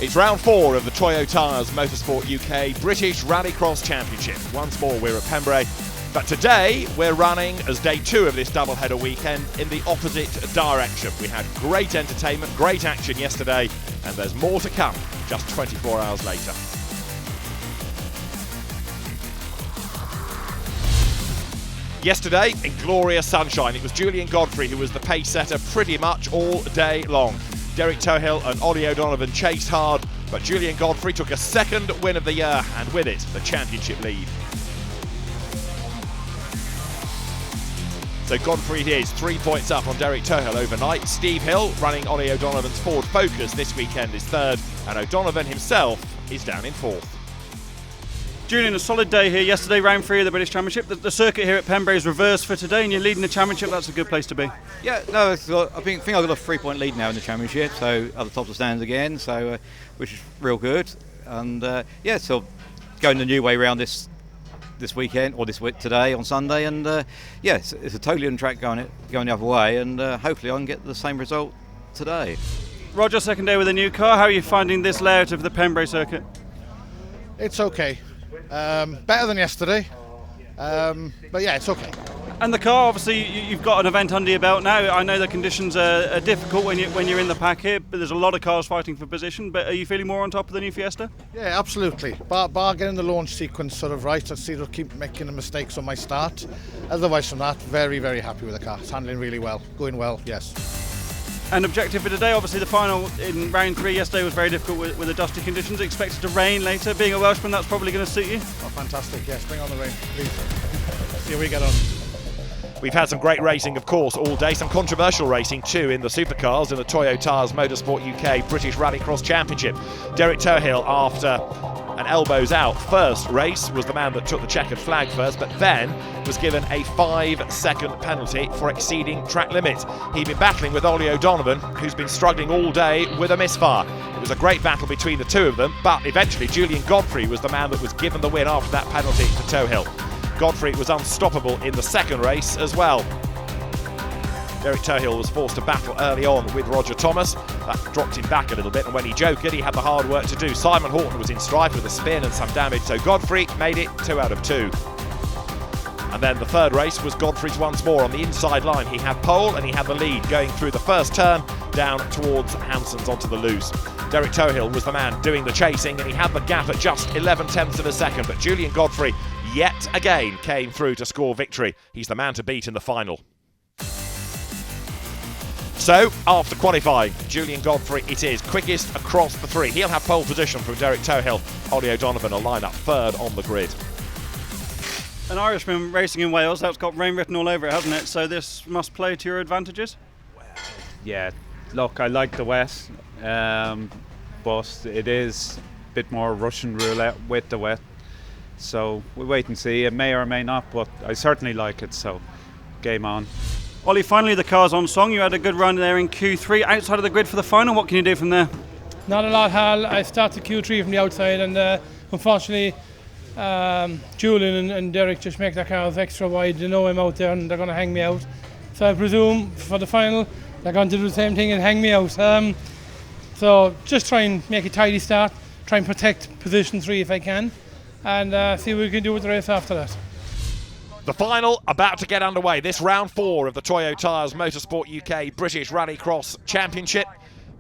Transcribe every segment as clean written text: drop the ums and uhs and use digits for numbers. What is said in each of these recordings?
It's round 4 of the Toyo Tyres Motorsport UK British Rallycross Championship. Once more we're at Pembrey, but today we're running as day 2 of this doubleheader weekend in the opposite direction. We had great entertainment, great action yesterday, and there's more to come just 24 hours later. Yesterday, in glorious sunshine, it was Julian Godfrey who was the pace setter pretty much all day long. Derek Tohill and Ollie O'Donovan chased hard, but Julian Godfrey took a second win of the year, and with it, the championship lead. So Godfrey is 3 points up on Derek Tohill overnight. Steve Hill, running Ollie O'Donovan's Ford Focus this weekend, is 3rd, and O'Donovan himself is down in 4th. Julian, a solid day here yesterday, round 3 of the British Championship. The circuit here at Pembrey is reversed for today, and you're leading the championship. That's a good place to be. Yeah, no, I think I've got a 3-point lead now in the championship, so at the top of the stands again, so which is real good. And so going the new way around this weekend, or this week today on Sunday, and it's a totally on track going the other way, and hopefully I can get the same result today. Roger, second day with a new car. How are you finding this layout of the Pembrey circuit? It's okay. Better than yesterday, but yeah, it's okay. And the car, obviously, you've got an event under your belt now. I know the conditions are difficult when you're in the pack here, but there's a lot of cars fighting for position. But are you feeling more on top of the new Fiesta? Yeah, absolutely. Bar getting the launch sequence sort of right. I see they'll keep making the mistakes on my start. Otherwise from that, very, very happy with the car. It's handling really well, going well, yes. And objective for today, obviously the final in round 3 yesterday was very difficult with the dusty conditions. Expected to rain later. Being a Welshman, that's probably going to suit you. Oh, fantastic, yes. Bring on the rain, please. See how we get on. We've had some great racing, of course, all day. Some controversial racing too in the supercars in the Toyo Tyres Motorsport UK British Rallycross Championship. Derek Tohill, after an elbows out first race, was the man that took the checkered flag first, but then was given a 5-second penalty for exceeding track limits. He'd been battling with Ollie O'Donovan, who's been struggling all day with a misfire. It was a great battle between the two of them, but eventually Julian Godfrey was the man that was given the win after that penalty to Tohill. Godfrey was unstoppable in the second race as well. Derek Tohill was forced to battle early on with Roger Thomas. That dropped him back a little bit, and when he jokered, he had the hard work to do. Simon Horton was in strife with a spin and some damage, so Godfrey made it 2 out of 2. And then the third race was Godfrey's once more on the inside line. He had pole and he had the lead going through the first turn down towards Hanson's onto the loose. Derek Tohill was the man doing the chasing, and he had the gap at just 11 tenths of a second, but Julian Godfrey yet again came through to score victory. He's the man to beat in the final. So, after qualifying, Julian Godfrey it is, quickest across the 3. He'll have pole position from Derek Tohill. Ollie O'Donovan will line up 3rd on the grid. An Irishman racing in Wales, that's got rain written all over it, hasn't it? So this must play to your advantages? Yeah, look, I like the wet, but it is a bit more Russian roulette with the wet. So we'll wait and see. It may or may not, but I certainly like it, so game on. Ollie, finally the car's on song. You had a good run there in Q3. Outside of the grid for the final, what can you do from there? Not a lot, Hal. I started Q3 from the outside, and unfortunately Julian and Derek just make their cars extra wide. They know I'm out there and they're going to hang me out. So I presume for the final they're going to do the same thing and hang me out. So just try and make a tidy start, try and protect position 3 if I can, and see what we can do with the race after that. The final about to get underway. This round 4 of the Toyo Tyres Motorsport UK British Rallycross Championship.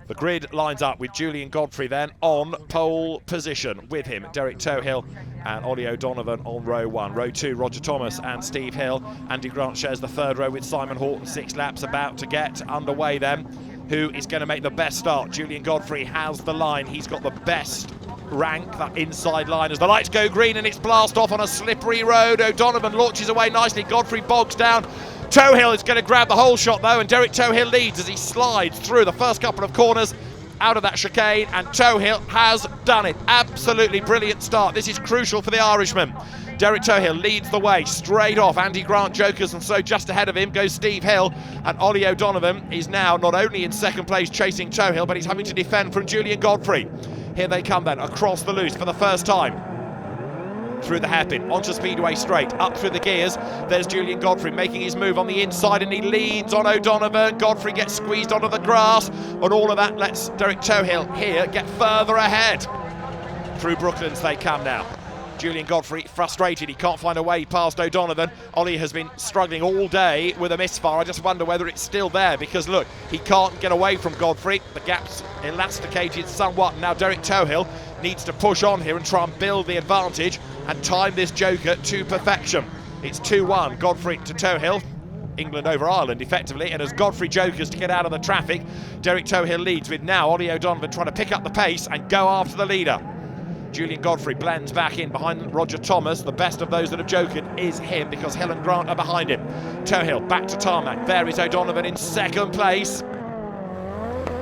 The grid lines up with Julian Godfrey then on pole position. With him, Derek Tohill and Ollie O'Donovan on row 1. Row 2, Roger Thomas and Steve Hill. Andy Grant shares the 3rd row with Simon Horton. 6 laps about to get underway then. Who is going to make the best start? Julian Godfrey has the line. He's got the best rank, that inside line, as the lights go green and it's blast off on a slippery road. O'Donovan launches away nicely. Godfrey bogs down. Tohill is going to grab the whole shot though, and Derek Tohill leads as he slides through the first couple of corners out of that chicane, and Tohill has done it. Absolutely brilliant start. This is crucial for the Irishman. Derek Tohill leads the way straight off. Andy Grant jokers, and so just ahead of him goes Steve Hill, and Ollie O'Donovan is now not only in second place chasing Tohill, but he's having to defend from Julian Godfrey. Here they come then, across the loose for the first time. through the hairpin, onto Speedway straight, up through the gears. There's Julian Godfrey making his move on the inside, and he leans on O'Donovan. Godfrey gets squeezed onto the grass, and all of that lets Derek Tohill here get further ahead. Through Brooklands they come now. Julian Godfrey frustrated, he can't find a way past O'Donovan. Ollie has been struggling all day with a misfire. I just wonder whether it's still there, because look, he can't get away from Godfrey. The gap's elasticated somewhat. Now Derek Tohill needs to push on here and try and build the advantage and time this joker to perfection. It's 2-1, Godfrey to Tohill. England over Ireland effectively, and as Godfrey jokers to get out of the traffic, Derek Tohill leads, with now Ollie O'Donovan trying to pick up the pace and go after the leader. Julian Godfrey blends back in behind Roger Thomas. The best of those that have jokered is him, because Hill and Grant are behind him. Tohill back to tarmac. There is O'Donovan in second place.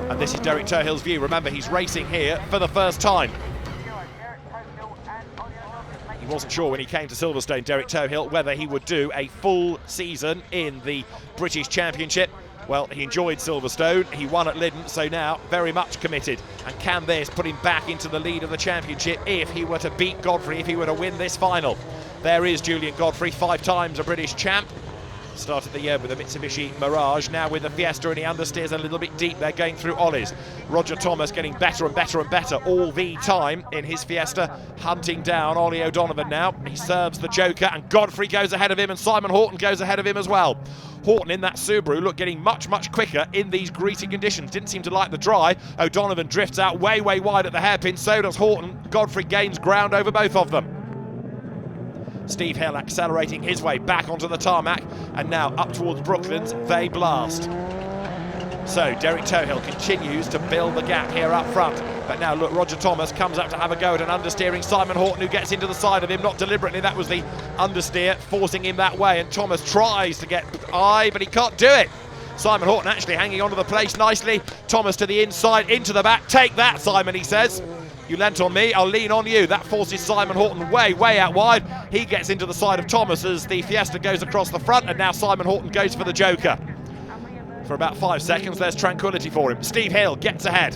And this is Derek Tohill's view. Remember, he's racing here for the first time. He wasn't sure when he came to Silverstone, Derek Tohill, whether he would do a full season in the British Championship. Well, he enjoyed Silverstone, he won at Lyddon, so now very much committed. And can this put him back into the lead of the championship if he were to beat Godfrey, if he were to win this final? There is Julian Godfrey, 5 times a British champ. Started the year with a Mitsubishi Mirage, now with the Fiesta, and he understeers a little bit deep there going through Ollies. Roger Thomas getting better and better and better all the time in his Fiesta, hunting down Ollie O'Donovan now. He serves the joker, and Godfrey goes ahead of him, and Simon Horton goes ahead of him as well. Horton in that Subaru, look, getting much, much quicker in these greasy conditions. Didn't seem to like the dry. O'Donovan drifts out way, way wide at the hairpin. So does Horton. Godfrey gains ground over both of them. Steve Hill accelerating his way back onto the tarmac, and now up towards Brooklands they blast. So Derek Tohill continues to build the gap here up front, but now look, Roger Thomas comes up to have a go at an understeering Simon Horton, who gets into the side of him, not deliberately, that was the understeer forcing him that way, and Thomas tries to get but he can't do it. Simon Horton actually hanging onto the place nicely. Thomas to the inside, into the back. Take that, Simon, he says. You lent on me, I'll lean on you. That forces Simon Horton way, way out wide. He gets into the side of Thomas as the Fiesta goes across the front, and now Simon Horton goes for the joker. For about 5 seconds, there's tranquility for him. Steve Hill gets ahead.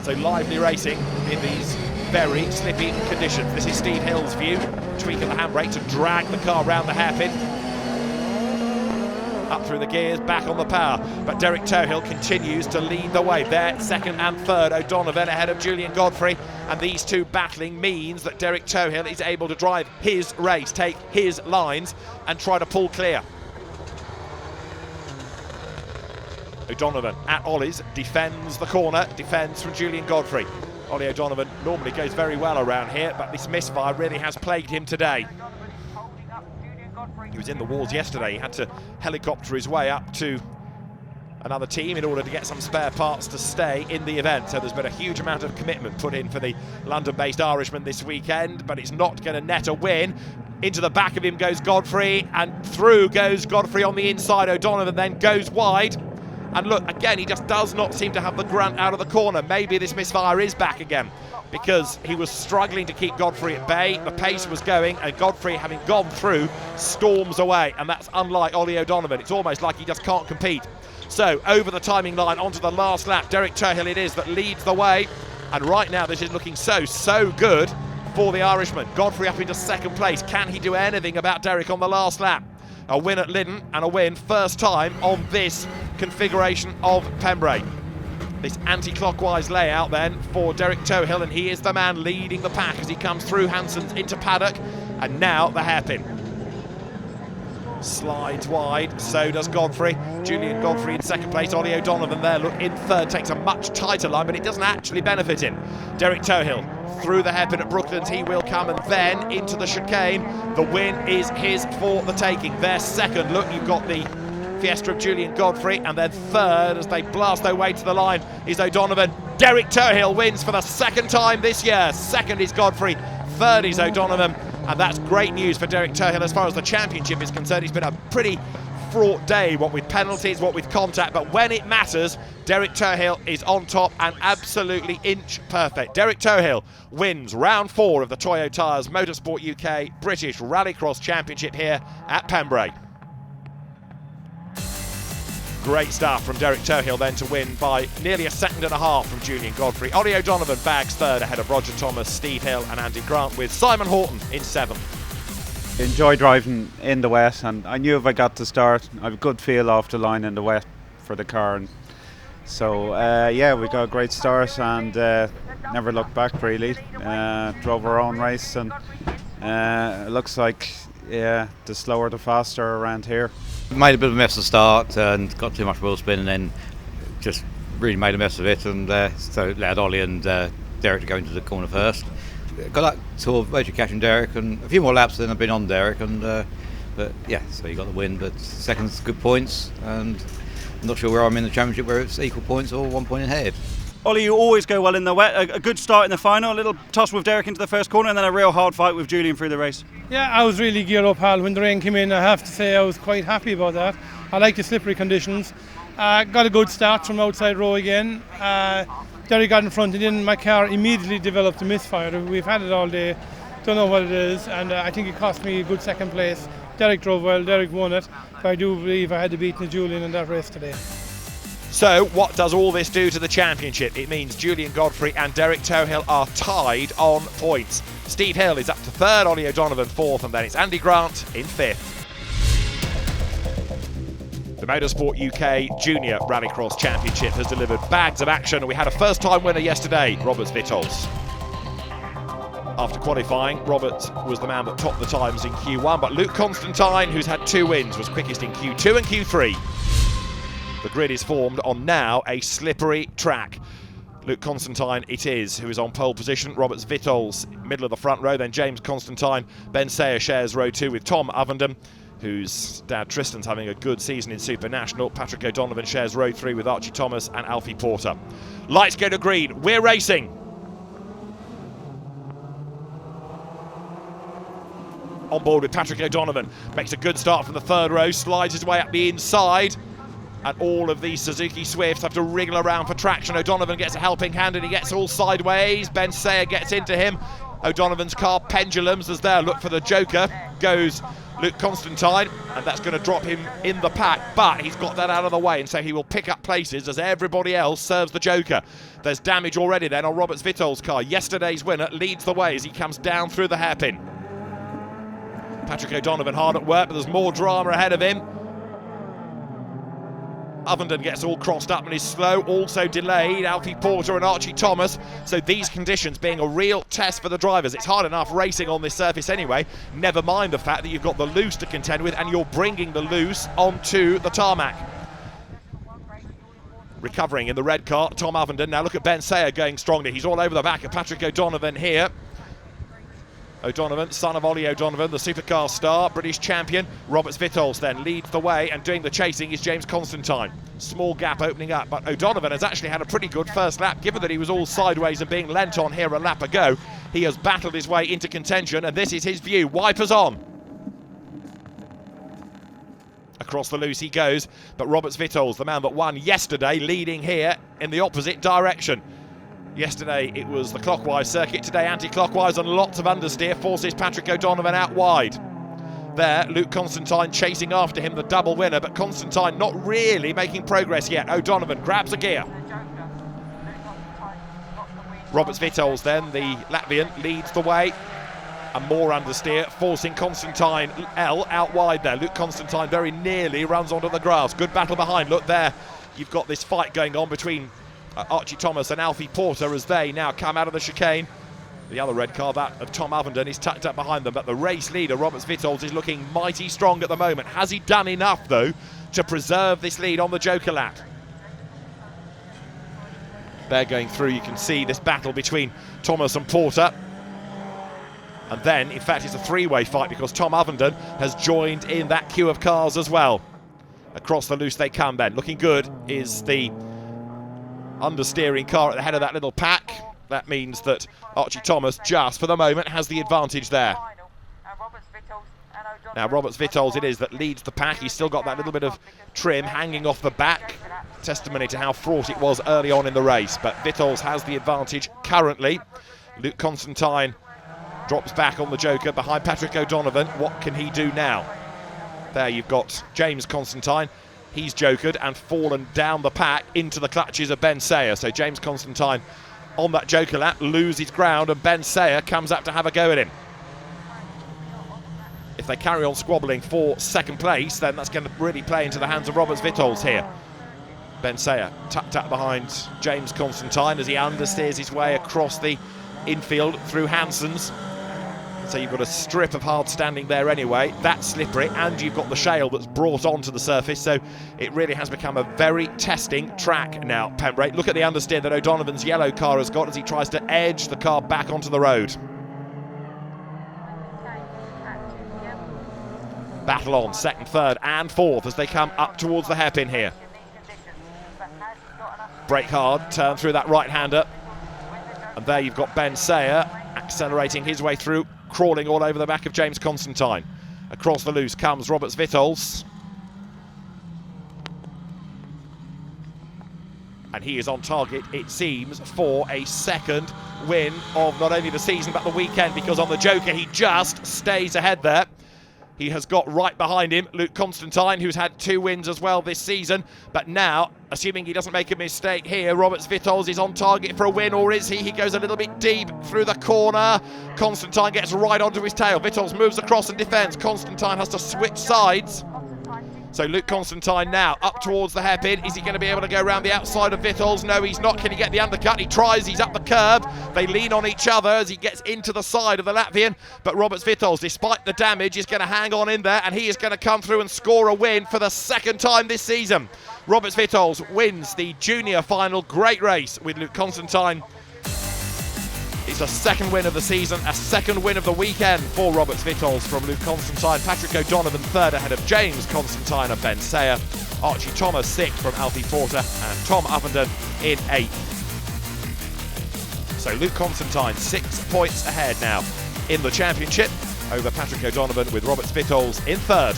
So lively racing in these very slippy conditions. This is Steve Hill's view. Tweak of the handbrake to drag the car round the hairpin. Up through the gears, back on the power. But Derek Tohill continues to lead the way. There, second and third, O'Donovan ahead of Julian Godfrey. And these two battling means that Derek Tohill is able to drive his race, take his lines, and try to pull clear. O'Donovan at Ollie's, defends the corner, defends from Julian Godfrey. Ollie O'Donovan normally goes very well around here, but this misfire really has plagued him today. He was in the wars yesterday. He had to helicopter his way up to another team in order to get some spare parts to stay in the event. So there's been a huge amount of commitment put in for the London-based Irishman this weekend, but it's not going to net a win. Into the back of him goes Godfrey, and through goes Godfrey on the inside. O'Donovan then goes wide. And look, again, he just does not seem to have the grunt out of the corner. Maybe this misfire is back again, because he was struggling to keep Godfrey at bay. The pace was going, and Godfrey, having gone through, storms away. And that's unlike Ollie O'Donovan. It's almost like he just can't compete. So over the timing line, onto the last lap, Derek Tohill it is that leads the way. And right now, this is looking so good for the Irishman. Godfrey up into second place. Can he do anything about Derek on the last lap? A win at Lyddon and a win first time on this configuration of Pembrey. This anti-clockwise layout then for Derek Tohill, and he is the man leading the pack as he comes through Hanson's into paddock, and now the hairpin. Slides wide, so does Godfrey. Julian Godfrey in second place, Ollie O'Donovan there, look, in third, takes a much tighter line, but it doesn't actually benefit him. Derek Tohill through the hairpin at Brooklands, he will come, and then into the chicane. The win is his for the taking. Their second, look, you've got the Fiesta of Julian Godfrey, and then third, as they blast their way to the line, is O'Donovan. Derek Tohill wins for the second time this year. Second is Godfrey, third is O'Donovan, and that's great news for Derek Tohill as far as the championship is concerned. He's been a pretty fraught day, what with penalties, what with contact, but when it matters, Derek Tohill is on top and absolutely inch perfect. Derek Tohill wins round 4 of the Toyo Tyres Motorsport UK British Rallycross Championship here at Pembrey. Great stuff from Derek Tohill then to win by nearly a second and a half from Julian Godfrey. Ollie O'Donovan bags third ahead of Roger Thomas, Steve Hill and Andy Grant, with Simon Horton in seventh. Enjoy driving in the wet, and I knew if I got to start, I have a good feel off the line in the wet for the car. And so yeah, we got a great start and never looked back really. Drove our own race, and it looks like the slower the faster around here. Made a bit of a mess to start and got too much wheel spin, and then just really made a mess of it, and so allowed Ollie and Derek to go into the corner first. Got up to Roger Cash and Derek, and a few more laps than I've been on Derek, and but yeah, so you got the win. But second's good points, and I'm not sure where I'm in the championship, where it's equal points or 1 point ahead. Ollie, you always go well in the wet. A good start in the final, a little toss with Derek into the first corner, and then a real hard fight with Julian through the race. Yeah, I was really geared up, Hal. When the rain came in, I have to say I was quite happy about that. I like the slippery conditions. Got a good start from outside row again. Derek got in front, and then my car immediately developed a misfire. We've had it all day, don't know what it is, and I think it cost me a good second place. Derek drove well, Derek won it, but I do believe I had to beat Julian in that race today. So what does all this do to the championship? It means Julian Godfrey and Derek Tohill are tied on points. Steve Hill is up to third, Ollie O'Donovan fourth, and then it's Andy Grant in fifth. The Motorsport UK Junior Rallycross Championship has delivered bags of action, and we had a first-time winner yesterday, Robert Vitals. After qualifying, Robert was the man that topped the times in Q1, but Luke Constantine, who's had 2 wins, was quickest in Q2 and Q3. The grid is formed on now a slippery track. Luke Constantine it is, who is on pole position. Robert Vitals, middle of the front row. Then James Constantine. Ben Sayer shares row 2 with Tom Ovenden, whose dad Tristan's having a good season in Super National. Patrick O'Donovan shares row 3 with Archie Thomas and Alfie Porter. Lights go to green. We're racing. On board with Patrick O'Donovan. Makes a good start from the third row. Slides his way up the inside. And all of these Suzuki Swifts have to wriggle around for traction. O'Donovan gets a helping hand and he gets all sideways. Ben Sayer gets into him. O'Donovan's car pendulums as there. Look for the joker. Goes Luke Constantine, and that's going to drop him in the pack, but he's got that out of the way, and so he will pick up places as everybody else serves the joker. There's damage already then on Robert Vitals' car. Yesterday's winner leads the way as he comes down through the hairpin. Patrick O'Donovan hard at work, but there's more drama ahead of him. Ovenden gets all crossed up and is slow, also delayed, Alfie Porter and Archie Thomas. So these conditions being a real test for the drivers. It's hard enough racing on this surface anyway, never mind the fact that you've got the loose to contend with and you're bringing the loose onto the tarmac. Recovering in the red car, Tom Ovenden. Now look at Ben Sayer going strongly. He's all over the back of Patrick O'Donovan here. O'Donovan, son of Ollie O'Donovan, the supercar star, British champion. Robert Vitals then leads the way, and doing the chasing is James Constantine. Small gap opening up, but O'Donovan has actually had a pretty good first lap, given that he was all sideways and being lent on here a lap ago. He has battled his way into contention, and this is his view. Wipers on. Across the loose he goes, but Robert Vitals, the man that won yesterday, leading here in the opposite direction. Yesterday it was the clockwise circuit, today anti-clockwise, and lots of understeer forces Patrick O'Donovan out wide. There, Luke Constantine chasing after him, the double winner, but Constantine not really making progress yet. O'Donovan grabs a gear. Robert Vitals then, the Latvian, leads the way. And more understeer, forcing Constantine L out wide there. Luke Constantine very nearly runs onto the grass. Good battle behind. Look there, you've got this fight going on between Archie Thomas and Alfie Porter as they now come out of the chicane. The other red car, that of Tom Ovenden, is tucked up behind them, but the race leader, Robert Vitals, is looking mighty strong at the moment. Has he done enough, though, to preserve this lead on the joker lap? They're going through, you can see this battle between Thomas and Porter. And then, in fact, it's a three-way fight because Tom Ovenden has joined in that queue of cars as well. Across the loose they come then. Looking good is the understeering car at the head of that little pack. That means that Archie Thomas, just for the moment, has the advantage there. Now Robert Vitals it is that leads the pack. He's still got that little bit of trim hanging off the back. Testimony to how fraught it was early on in the race. But Vitals has the advantage currently. Luke Constantine drops back on the joker behind Patrick O'Donovan. What can he do now? There you've got James Constantine. He's jokered and fallen down the pack into the clutches of Ben Sayer. So James Constantine on that joker lap loses ground, and Ben Sayer comes up to have a go at him. If they carry on squabbling for second place, then that's going to really play into the hands of Roberts Vitols here. Ben Sayer tucked up behind James Constantine as he understeers his way across the infield through Hanson's. So you've got a strip of hard standing there anyway. That's slippery, and you've got the shale that's brought onto the surface, so it really has become a very testing track now, Pembrey. Look at the understeer that O'Donovan's yellow car has got as he tries to edge the car back onto the road. Battle on, second, third and fourth as they come up towards the hairpin here. Brake hard, turn through that right-hander. And there you've got Ben Sayer accelerating his way through, crawling all over the back of James Constantine. Across the loose comes Roberts Vitols. And he is on target, it seems, for a second win of not only the season but the weekend, because on the joker he just stays ahead there. He has got right behind him Luke Constantine, who's had 2 wins as well this season. But now, assuming he doesn't make a mistake here, Roberts Vitols is on target for a win, or is he? He goes a little bit deep through the corner. Constantine gets right onto his tail. Vitols moves across and defends. Constantine has to switch sides. So Luke Constantine now up towards the hairpin. Is he going to be able to go around the outside of Vitols? No, he's not. Can he get the undercut? He tries. He's up the curb. They lean on each other as he gets into the side of the Latvian. But Roberts Vitols, despite the damage, is going to hang on in there, and he is going to come through and score a win for the second time this season. Roberts Vitols wins the junior final. Great race with Luke Constantine. It's a second win of the season, a second win of the weekend for Roberts Vitols from Luke Constantine. Patrick O'Donovan third ahead of James Constantine and Ben Sayer. Archie Thomas sixth from Alfie Porter, and Tom Ovenden in eighth. So Luke Constantine 6 points ahead now in the championship over Patrick O'Donovan, with Roberts Vitols in third.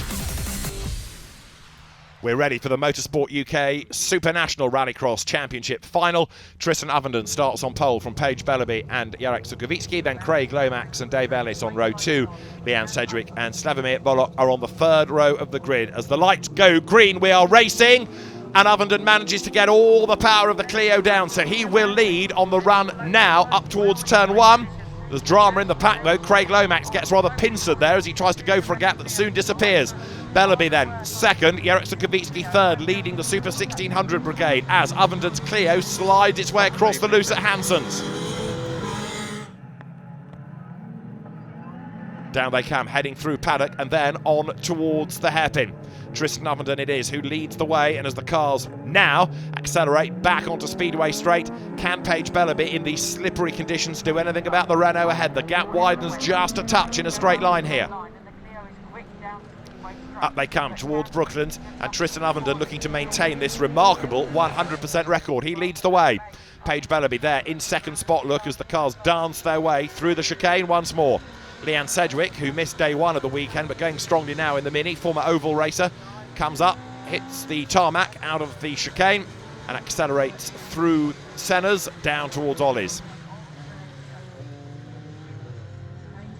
We're ready for the Motorsport UK Super National Rallycross Championship final. Tristan Ovenden starts on pole from Paige Bellaby and Jarek Sukovicki. Then Craig Lomax and Dave Ellis on row 2. Leanne Sedgwick and Slavomir Bolok are on the third row of the grid. As the lights go green, we are racing. And Ovenden manages to get all the power of the Clio down, so he will lead on the run now up towards turn 1. There's drama in the pack though. Craig Lomax gets rather pincered there as he tries to go for a gap that soon disappears. Bellaby then second, Jarek Sukovicki third, leading the Super 1600 brigade as Ovenden's Clio slides its way across the loose at Hanson's. Down they come, heading through paddock and then on towards the hairpin. Tristan Ovenden it is who leads the way, and as the cars now accelerate back onto Speedway Straight, can Paige Bellaby in these slippery conditions do anything about the Renault ahead? The gap widens just a touch in a straight line here. Up they come towards Brooklands, and Tristan Ovenden looking to maintain this remarkable 100% record. He leads the way. Paige Bellaby there in second spot, look, as the cars dance their way through the chicane once more. Leanne Sedgwick, who missed day 1 of the weekend but going strongly now in the Mini, former oval racer, comes up, hits the tarmac out of the chicane and accelerates through Senna's down towards Ollie's.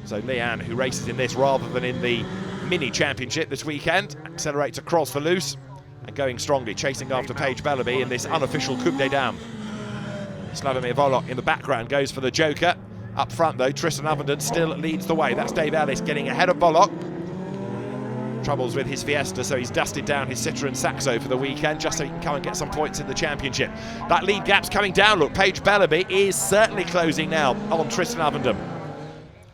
So Leanne, who races in this rather than in the Mini Championship this weekend, accelerates across the loose and going strongly, chasing after Paige Bellaby in this unofficial Coupe des Dames. Slavomir Volok in the background goes for the joker. Up front though, Tristan Ovenden still leads the way. That's Dave Ellis getting ahead of Bollock. Troubles with his Fiesta, so he's dusted down his Citroen Saxo for the weekend just so he can come and get some points in the championship. That lead gap's coming down. Look, Paige Bellaby is certainly closing now on Tristan Ovenden.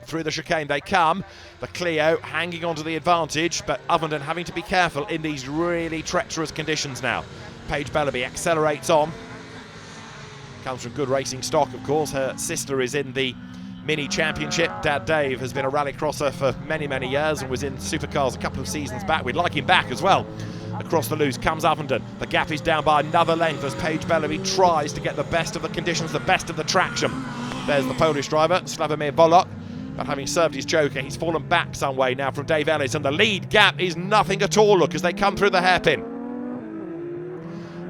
Through the chicane they come. The Clio hanging onto the advantage, but Ovenden having to be careful in these really treacherous conditions now. Paige Bellaby accelerates on. Comes from good racing stock, of course. Her sister is in the Mini Championship. Dad Dave has been a rallycrosser for many, many years and was in supercars a couple of seasons back. We'd like him back as well. Across the loose comes Ovenden. The gap is down by another length as Paige Bellaby tries to get the best of the conditions, the best of the traction. There's the Polish driver, Slavomir Volok. But having served his joker, he's fallen back some way now from Dave Ellis, and the lead gap is nothing at all, look, as they come through the hairpin.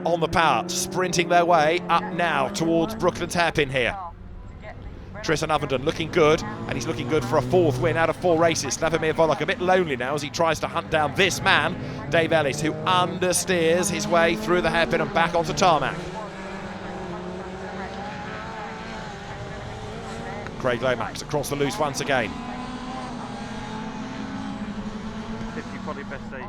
On the power, sprinting their way up now towards Brooklands hairpin here. Tristan Ovenden looking good, and he's looking good for a 4th win out of 4 races. Slavomir Volok a bit lonely now as he tries to hunt down this man, Dave Ellis, who understeers his way through the hairpin and back onto tarmac. Craig Lomax across the loose once again. 50 probably best day.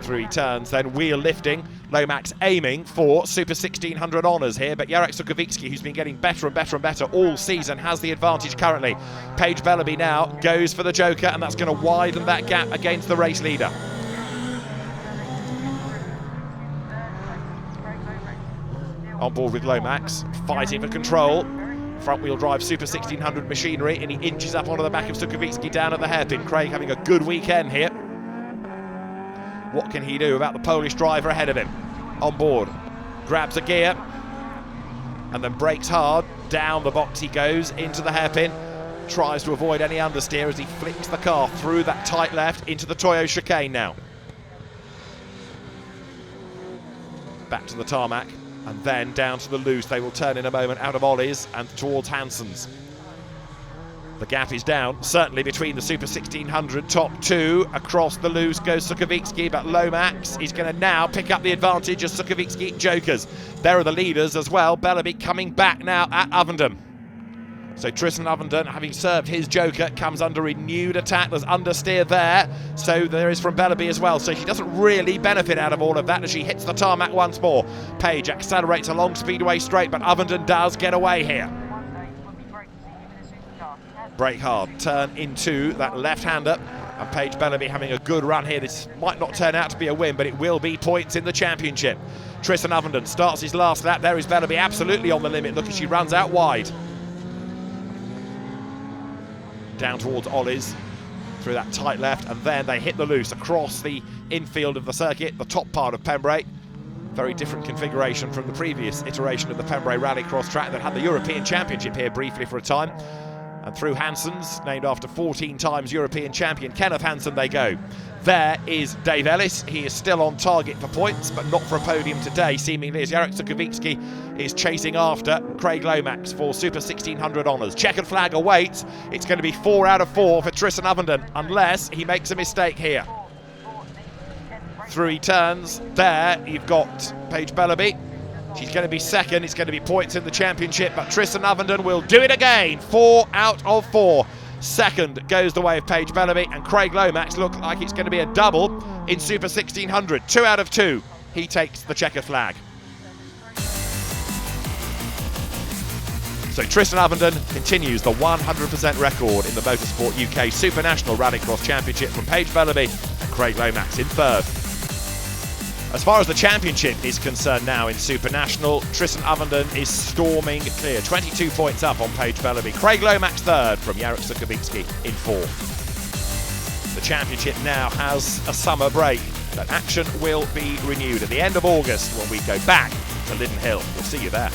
3 turns, then wheel lifting. Lomax aiming for Super 1600 honours here, but Jarek Sukovicki, who's been getting better and better and better all season, has the advantage currently. Paige Bellaby now goes for the joker, and that's going to widen that gap against the race leader. On board with Lomax, fighting for control. Front wheel drive Super 1600 machinery, and he inches up onto the back of Sukovicki down at the hairpin. Craig having a good weekend here. What can he do about the Polish driver ahead of him? On board, grabs a gear, and then brakes hard. Down the box he goes, into the hairpin. Tries to avoid any understeer as he flicks the car through that tight left into the Toyo chicane now. Back to the tarmac, and then down to the loose. They will turn in a moment out of Ollie's and towards Hansen's. The gap is down, certainly between the Super 1600 top 2. Across the loose goes Sukovicki, but Lomax is going to now pick up the advantage as Sukovicki jokers. There are the leaders as well. Bellaby coming back now at Ovenden. So Tristan Ovenden, having served his joker, comes under renewed attack. There's understeer there, so there is from Bellaby as well. So she doesn't really benefit out of all of that as she hits the tarmac once more. Page accelerates along Speedway straight, but Ovenden does get away here. Brake hard, turn into that left-hander, and Paige Bellaby having a good run here. This might not turn out to be a win, but it will be points in the championship. Tristan Ovenden starts his last lap. There is Bellaby absolutely on the limit. Look as she runs out wide. Down towards Ollie's, through that tight left, and then they hit the loose across the infield of the circuit, the top part of Pembrey. Very different configuration from the previous iteration of the Pembrey Rallycross track that had the European Championship here briefly for a time. And through Hansen's, named after 14 times European champion Kenneth Hansen, they go. There is Dave Ellis. He is still on target for points, but not for a podium today, seemingly, as Jarek Sukovicki is chasing after Craig Lomax for Super 1600 honours. Checkered flag awaits. It's going to be 4 out of 4 for Tristan Ovenden, unless he makes a mistake here. 3 turns. There, you've got Paige Bellaby. She's going to be second. It's going to be points in the championship, but Tristan Ovenden will do it again. 4 out of 4. Second goes the way of Paige Bellaby, and Craig Lomax look like it's going to be a double in Super 1600. 2 out of 2. He takes the checkered flag. So Tristan Ovenden continues the 100% record in the Motorsport UK Super National Rallycross Championship from Paige Bellaby and Craig Lomax in third. As far as the championship is concerned now in Super National, Tristan Ovenden is storming clear. 22 points up on Paige Bellaby. Craig Lomax third from Jarek Sukovicki in fourth. The championship now has a summer break, but action will be renewed at the end of August when we go back to Linden Hill. We'll see you there.